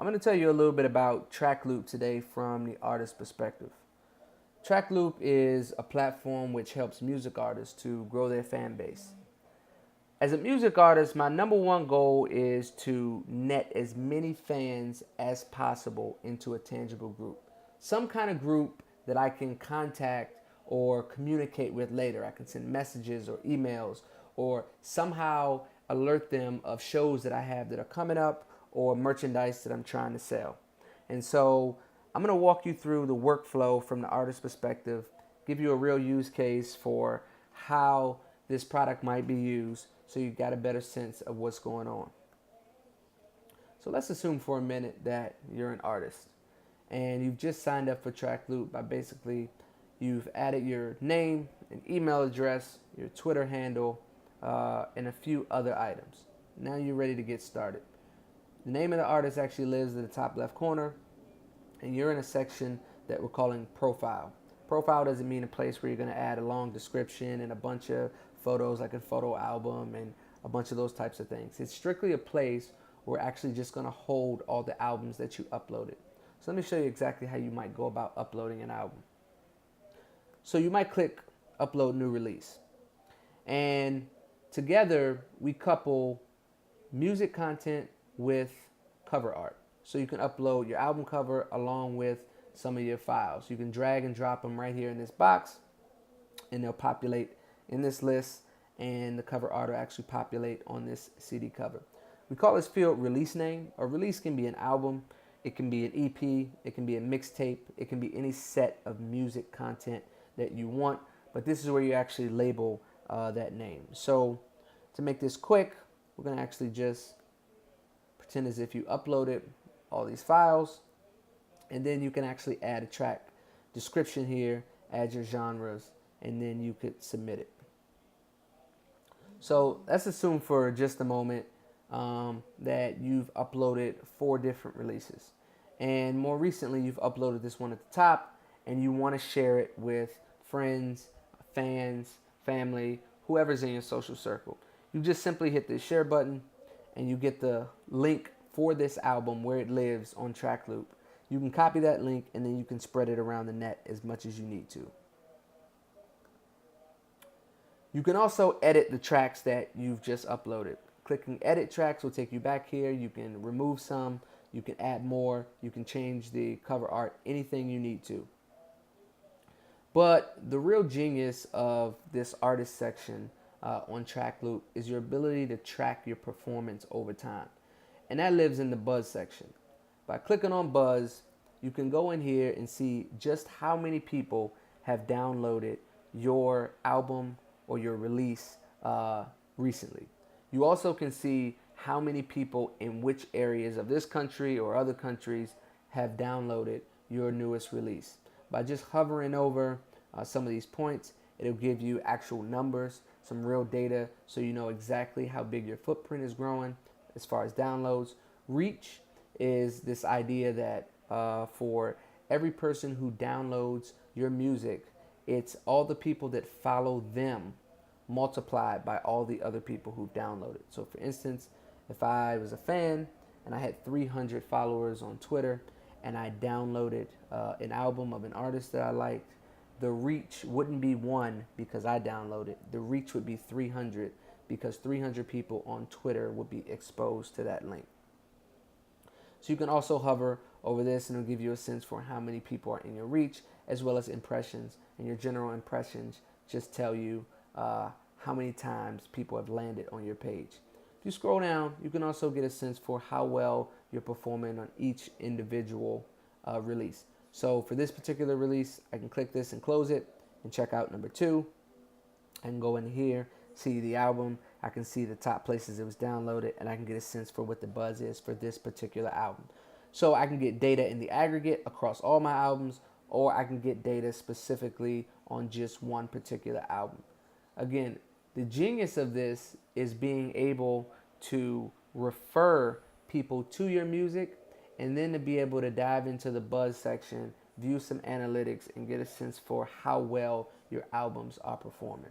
I'm going to tell you a little bit about Trackloop today from the artist perspective. Trackloop is a platform which helps music artists to grow their fan base. As a music artist, my number one goal is to net as many fans as possible into a tangible group. Some kind of group that I can contact or communicate with later. I can send messages or emails or somehow alert them of shows that I have that are coming up or merchandise that I'm trying to sell. And so I'm going to walk you through the workflow from the artist perspective, give you a real use case for how this product might be used so you got a better sense of what's going on. So let's assume for a minute that you're an artist and you've just signed up for Trackloop by basically you've added your name, an email address, your Twitter handle, and a few other items. Now you're ready to get started. The name of the artist actually lives in the top left corner, and you're in a section that we're calling profile. Profile doesn't mean a place where you're going to add a long description and a bunch of photos like a photo album and a bunch of those types of things. It's strictly a place where we're actually just going to hold all the albums that you uploaded. So let me show you exactly how you might go about uploading an album. So you might click upload new release. And together we couple music content with cover art. So you can upload your album cover along with some of your files. You can drag and drop them right here in this box and they'll populate in this list, and the cover art will actually populate on this CD cover. We call this field release name. A release can be an album, it can be an EP, it can be a mixtape, it can be any set of music content that you want, but this is where you actually label that name. So to make this quick, we're going to actually just pretend as if you uploaded all these files, and then you can actually add a track description here, add your genres, and then you could submit it. So let's assume for just a moment that you've uploaded 4 different releases, and more recently you've uploaded this one at the top and you want to share it with friends, fans, family, whoever's in your social circle. You just simply hit the share button and you get the link for this album where it lives on Trackloop. You can copy that link and then you can spread it around the net as much as you need to. You can also edit the tracks that you've just uploaded. Clicking edit tracks will take you back here. You can remove some, you can add more, you can change the cover art, anything you need to. But the real genius of this artist section on Trackloop is your ability to track your performance over time. And that lives in the buzz section. By clicking on buzz, you can go in here and see just how many people have downloaded your album or your release recently. You also can see how many people in which areas of this country or other countries have downloaded your newest release. By just hovering over some of these points, it'll give you actual numbers, some real data, so you know exactly how big your footprint is growing as far as downloads. Reach is this idea that for every person who downloads your music, it's all the people that follow them multiplied by all the other people who've downloaded. So for instance, if I was a fan and I had 300 followers on Twitter and I downloaded an album of an artist that I liked, the reach wouldn't be 1 because I downloaded. The reach would be 300 because 300 people on Twitter would be exposed to that link. So you can also hover over this and it'll give you a sense for how many people are in your reach, as well as impressions. And your general impressions just tell you how many times people have landed on your page. If you scroll down, you can also get a sense for how well you're performing on each individual release. So for this particular release, I can click this and close it and check out number 2. I can go in here, see the album, I can see the top places it was downloaded, and I can get a sense for what the buzz is for this particular album. So I can get data in the aggregate across all my albums, or I can get data specifically on just one particular album. Again, the genius of this is being able to refer people to your music and then to be able to dive into the buzz section, view some analytics, and get a sense for how well your albums are performing.